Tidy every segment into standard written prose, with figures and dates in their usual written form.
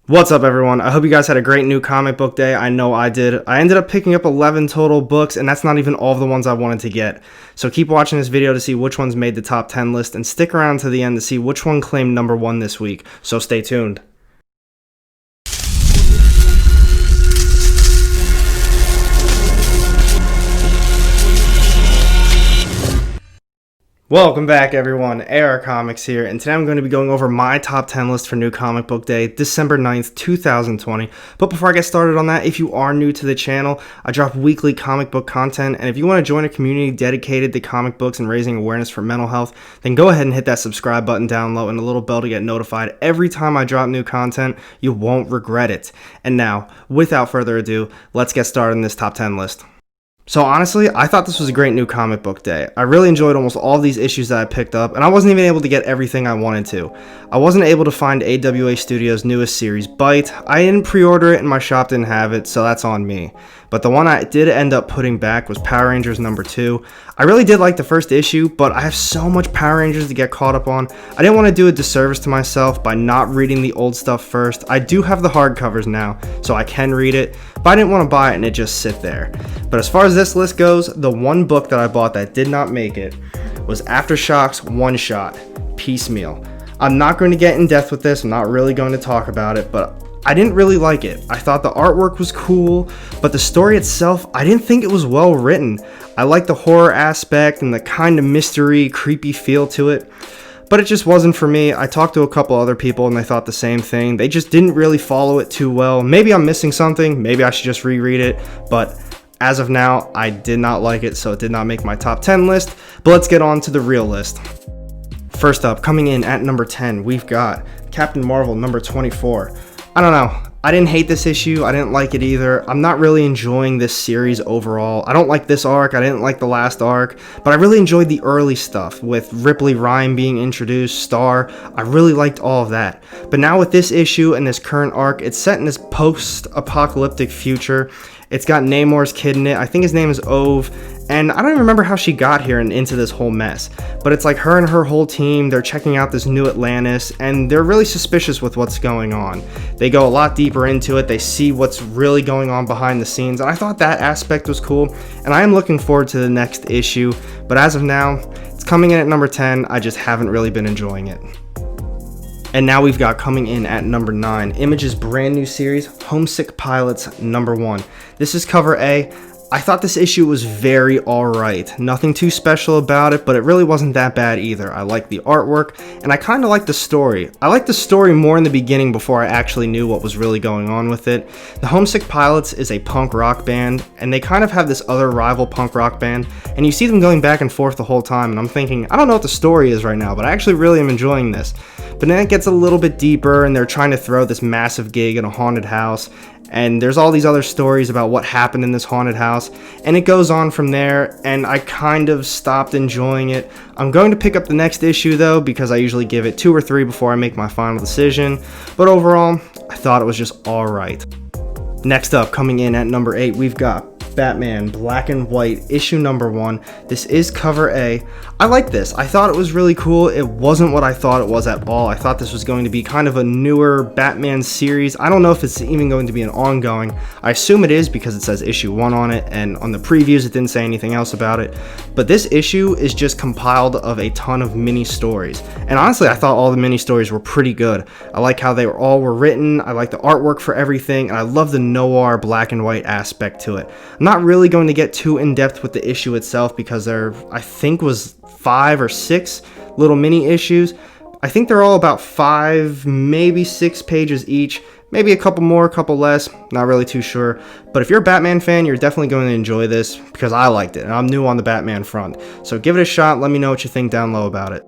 What's up, everyone? I hope you guys had a great new comic book day. I know I did. I ended up picking up 11 total books, and that's not even all of the ones I wanted to get. So keep watching this video to see which ones made the top 10 list, and stick around to the end to see which one claimed number 1 this week. So stay tuned. Welcome back, everyone. AR Comics here, and today I'm going to be going over my top 10 list for New Comic Book Day, December 9th, 2020. But before I get started on that, if you are new to the channel, I drop weekly comic book content, and if you want to join a community dedicated to comic books and raising awareness for mental health, then go ahead and hit that subscribe button down low and the little bell to get notified every time I drop new content. You won't regret it. And now, without further ado, let's get started on this top 10 list. So honestly, I thought this was a great new comic book day. I really enjoyed almost all of these issues that I picked up, and I wasn't even able to get everything I wanted to. I wasn't able to find AWA Studios' newest series, Bite. I didn't pre-order it and my shop didn't have it, so that's on me. But the one I did end up putting back was Power Rangers number 2. I really did like the first issue, but I have so much Power Rangers to get caught up on. I didn't want to do a disservice to myself by not reading the old stuff first. I do have the hardcovers now, so I can read it, but I didn't want to buy it and it just sit there. But as far as this list goes, the one book that I bought that did not make it was Aftershocks One Shot, Piecemeal. I'm not going to get in depth with this, I'm not really going to talk about it, but I didn't really like it. I thought the artwork was cool, but the story itself, I didn't think it was well written. I liked the horror aspect and the kind of mystery, creepy feel to it, but it just wasn't for me. I talked to a couple other people and they thought the same thing. They just didn't really follow it too well. Maybe I'm missing something, maybe I should just reread it, but as of now, I did not like it, so it did not make my top 10 list, but let's get on to the real list. First up, coming in at number 10, we've got Captain Marvel number 24. I don't know. I didn't hate this issue. I didn't like it either. I'm not really enjoying this series overall. I don't like this arc. I didn't like the last arc, but I really enjoyed the early stuff with Ripley Rhyme being introduced, Star. I really liked all of that. But now with this issue and this current arc, it's set in this post-apocalyptic future. It's got Namor's kid in it. I think his name is Ove, and I don't even remember how she got here and into this whole mess. But it's like her and her whole team, they're checking out this new Atlantis, and they're really suspicious with what's going on. They go a lot deeper into it, they see what's really going on behind the scenes, and I thought that aspect was cool, and I am looking forward to the next issue, but as of now, it's coming in at number 10, I just haven't really been enjoying it. And now we've got coming in at number 9, Image's brand new series, Homesick Pilots number 1. This is cover A. I thought this issue was very alright. Nothing too special about it, but it really wasn't that bad either. I liked the artwork, and I kind of liked the story. I liked the story more in the beginning before I actually knew what was really going on with it. The Homesick Pilots is a punk rock band, and they kind of have this other rival punk rock band, and you see them going back and forth the whole time, and I'm thinking, I don't know what the story is right now, but I actually really am enjoying this. But then it gets a little bit deeper, and they're trying to throw this massive gig in a haunted house, and there's all these other stories about what happened in this haunted house, and it goes on from there, and I kind of stopped enjoying it. I'm going to pick up the next issue though, because I usually give it 2 or 3 before I make my final decision, but overall, I thought it was just alright. Next up, coming in at number 8, we've got Batman Black and White issue number 1. This is cover A. I like this. I thought it was really cool. It wasn't what I thought it was at all. I thought this was going to be kind of a newer Batman series. I don't know if it's even going to be an ongoing. I assume it is because it says issue 1 on it, and on the previews it didn't say anything else about it. But this issue is just compiled of a ton of mini stories. And honestly, I thought all the mini stories were pretty good. I like how they all were written. I like the artwork for everything, and I love the noir black and white aspect to it. I'm not really going to get too in-depth with the issue itself because there, I think, was 5 or 6 little mini issues. I think they're all about 5, maybe 6 pages each. Maybe a couple more, a couple less, not really too sure. But if you're a Batman fan, you're definitely going to enjoy this because I liked it, and I'm new on the Batman front. So give it a shot, let me know what you think down low about it.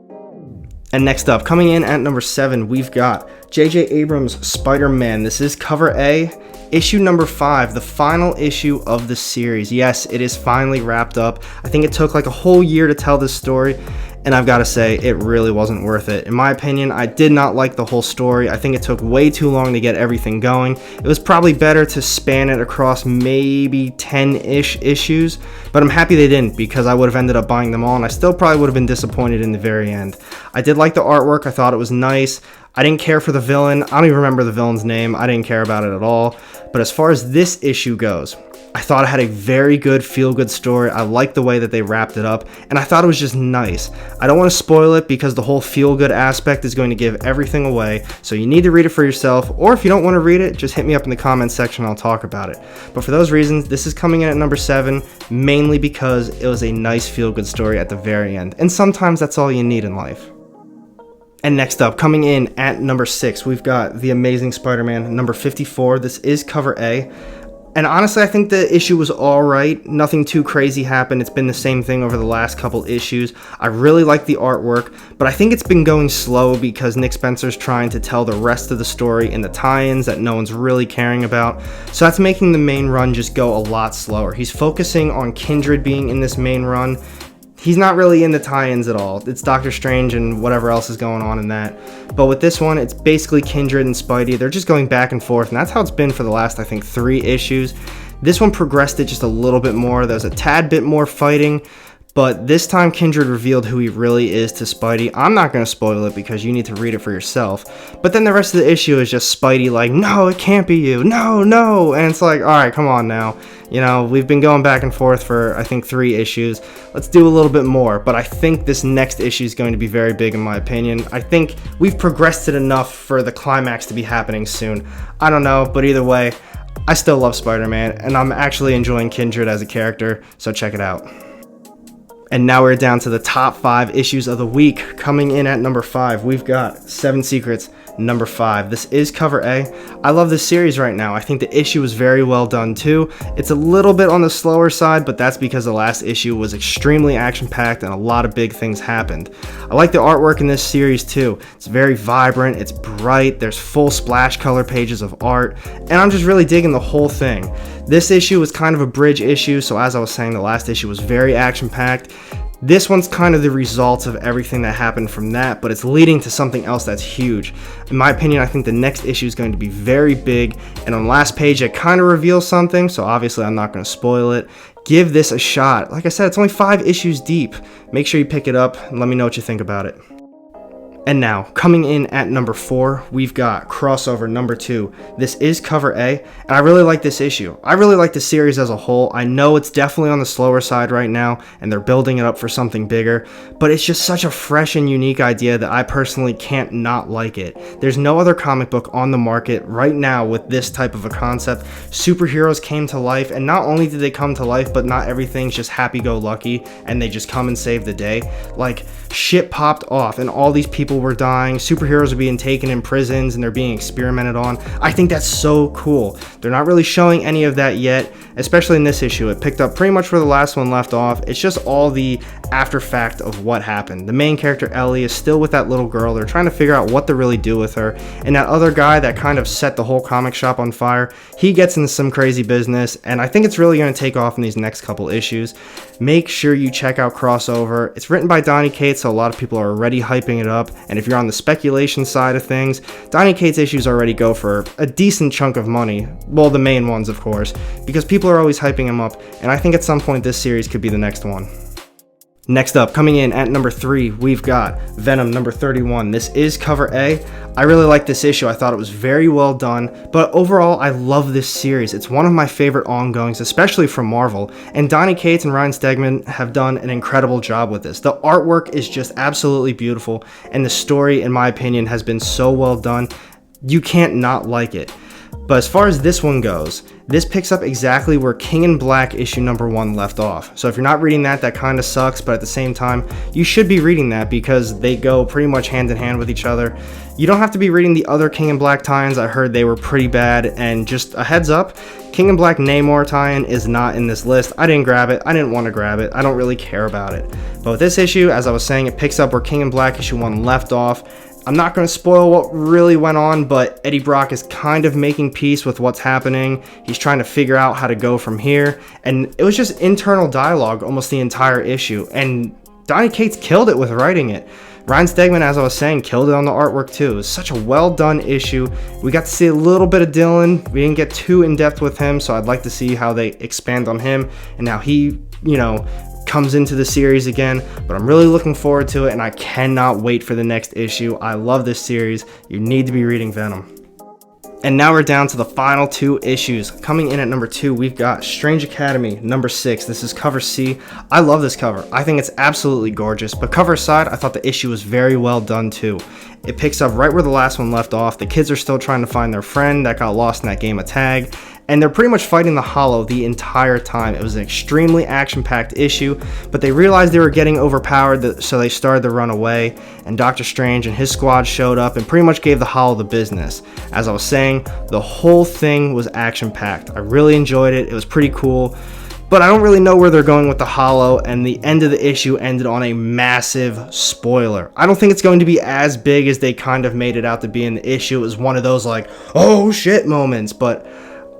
And next up, coming in at number 7, we've got J.J. Abrams' SpiderMan. This is cover A, issue number 5, the final issue of the series. Yes, it is finally wrapped up. I think it took like a whole year to tell this story, and I've got to say, it really wasn't worth it. In my opinion, I did not like the whole story. I think it took way too long to get everything going. It was probably better to span it across maybe 10-ish issues, but I'm happy they didn't because I would have ended up buying them all, and I still probably would have been disappointed in the very end. I did like the artwork. I thought it was nice. I didn't care for the villain. I don't even remember the villain's name. I didn't care about it at all. But as far as this issue goes, I thought it had a very good feel-good story. I liked the way that they wrapped it up, and I thought it was just nice. I don't want to spoil it because the whole feel-good aspect is going to give everything away, so you need to read it for yourself, or if you don't want to read it, just hit me up in the comments section and I'll talk about it. But for those reasons, this is coming in at number 7, mainly because it was a nice feel-good story at the very end, and sometimes that's all you need in life. And next up, coming in at number 6, we've got The Amazing Spider-Man, number 54. This is cover A. And honestly, I think the issue was alright. Nothing too crazy happened. It's been the same thing over the last couple issues. I really like the artwork, but I think it's been going slow because Nick Spencer's trying to tell the rest of the story in the tie-ins that no one's really caring about. So that's making the main run just go a lot slower. He's focusing on Kindred being in this main run. He's not really in the tie-ins at all. It's Doctor Strange and whatever else is going on in that. But with this one, it's basically Kindred and Spidey. They're just going back and forth, and that's how it's been for the last, I think, 3 issues. This one progressed it just a little bit more. There's a tad bit more fighting, but this time Kindred revealed who he really is to Spidey. I'm not going to spoil it because you need to read it for yourself. But then the rest of the issue is just Spidey like, no, it can't be you. No, no. And it's like, all right, come on now. You know, we've been going back and forth for, I think, 3 issues. Let's do a little bit more. But I think this next issue is going to be very big in my opinion. I think we've progressed it enough for the climax to be happening soon. I don't know, but either way, I still love Spider-Man, and I'm actually enjoying Kindred as a character, so check it out. And now we're down to the top 5 issues of the week. Coming in at number 5, we've got 7 Secrets, number 5. This is cover A. I love this series right now. I think the issue was very well done too. It's a little bit on the slower side, but that's because the last issue was extremely action-packed and a lot of big things happened. I like the artwork in this series too. It's very vibrant, it's bright, there's full splash color pages of art, and I'm just really digging the whole thing. This issue was kind of a bridge issue, so as I was saying, the last issue was very action-packed. This one's kind of the results of everything that happened from that, but it's leading to something else that's huge. In my opinion, I think the next issue is going to be very big, and on the last page it kind of reveals something, so obviously I'm not going to spoil it. Give this a shot. Like I said, it's only 5 issues deep. Make sure you pick it up and let me know what you think about it. And now, coming in at number 4, we've got crossover number 2. This is cover A, and I really like this issue. I really like the series as a whole. I know it's definitely on the slower side right now, and they're building it up for something bigger, but it's just such a fresh and unique idea that I personally can't not like it. There's no other comic book on the market right now with this type of a concept. Superheroes came to life, and not only did they come to life, but not everything's just happy-go-lucky, and they just come and save the day. Like, shit popped off, and all these people were dying, superheroes are being taken in prisons, and they're being experimented on. I think that's so cool. They're not really showing any of that yet, especially in this issue. It picked up pretty much where the last one left off. It's just all the after fact of what happened. The main character, Ellie, is still with that little girl. They're trying to figure out what to really do with her, and that other guy that kind of set the whole comic shop on fire, he gets into some crazy business, and I think it's really going to take off in these next couple issues. Make sure you check out Crossover. It's written by Donny Cates, so a lot of people are already hyping it up, and if you're on the speculation side of things, Donny Cates issues already go for a decent chunk of money. Well, the main ones, of course, because people are always hyping him up, and I think at some point this series could be the next one. Next up, coming in at number 3, we've got Venom number 31. This is cover A. I really like this issue. I thought it was very well done, but overall, I love this series. It's one of my favorite ongoings, especially from Marvel, and Donny Cates and Ryan Stegman have done an incredible job with this. The artwork is just absolutely beautiful, and the story, in my opinion, has been so well done. You can't not like it. But as far as this one goes, this picks up exactly where King in Black issue number 1 left off. So if you're not reading that, that kind of sucks, but at the same time, you should be reading that because they go pretty much hand in hand with each other. You don't have to be reading the other King in Black tie-ins. I heard they were pretty bad, and just a heads up, King in Black Namor tie-in is not in this list. I didn't grab it. I didn't want to grab it. I don't really care about it. But with this issue, as I was saying, it picks up where King in Black issue 1 left off. I'm not going to spoil what really went on, but Eddie Brock is kind of making peace with what's happening. He's trying to figure out how to go from here, and it was just internal dialogue almost the entire issue, and Donny Cates killed it with writing it. Ryan Stegman, as I was saying, killed it on the artwork too. It was such a well done issue. We got to see a little bit of Dylan. We didn't get too in depth with him, so I'd like to see how they expand on him and how he, comes into the series again, but I'm really looking forward to it, and I cannot wait for the next issue. I love this series. You need to be reading Venom. And now we're down to the final 2 issues. Coming in at number 2, we've got Strange Academy, number 6. This is cover C. I love this cover. I think it's absolutely gorgeous, but cover aside, I thought the issue was very well done too. It picks up right where the last one left off. The kids are still trying to find their friend that got lost in that game of tag, and they're pretty much fighting the Hollow the entire time. It was an extremely action-packed issue, but they realized they were getting overpowered, so they started to run away, and Doctor Strange and his squad showed up and pretty much gave the Hollow the business. As I was saying, the whole thing was action-packed. I really enjoyed it. It was pretty cool, but I don't really know where they're going with the Hollow, and the end of the issue ended on a massive spoiler. I don't think it's going to be as big as they kind of made it out to be in the issue. It was one of those like, oh shit moments, but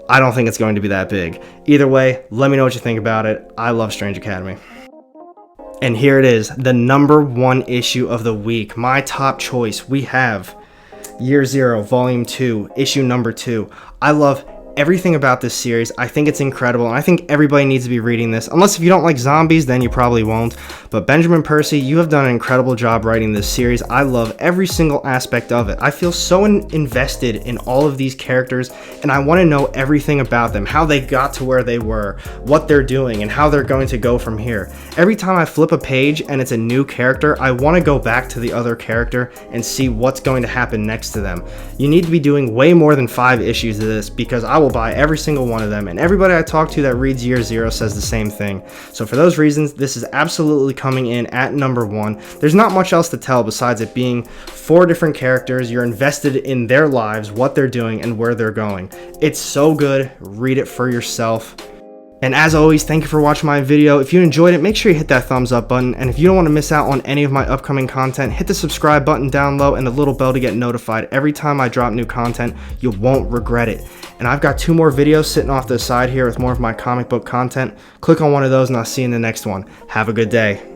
I don't think it's going to be that big. Either way, let me know what you think about it. I love Strange Academy. And here it is, the number 1 issue of the week. My top choice, we have Year Zero, Volume 2, issue number 2. I love everything about this series. I think it's incredible, and I think everybody needs to be reading this. Unless if you don't like zombies, then you probably won't. But Benjamin Percy, you have done an incredible job writing this series. I love every single aspect of it. I feel so invested in all of these characters, and I want to know everything about them, how they got to where they were, what they're doing, and how they're going to go from here. Every time I flip a page and it's a new character, I want to go back to the other character and see what's going to happen next to them. You need to be doing way more than 5 issues of this, because I will buy every single one of them, and everybody I talk to that reads Year Zero says the same thing. So for those reasons, this is absolutely coming in at number 1. There's not much else to tell besides it being 4 different characters. You're invested in their lives, what they're doing, and where they're going. It's so good. Read it for yourself. And as always, thank you for watching my video. If you enjoyed it, make sure you hit that thumbs up button. And if you don't want to miss out on any of my upcoming content, hit the subscribe button down low and the little bell to get notified every time I drop new content. You won't regret it. And I've got 2 more videos sitting off to the side here with more of my comic book content. Click on one of those and I'll see you in the next one. Have a good day.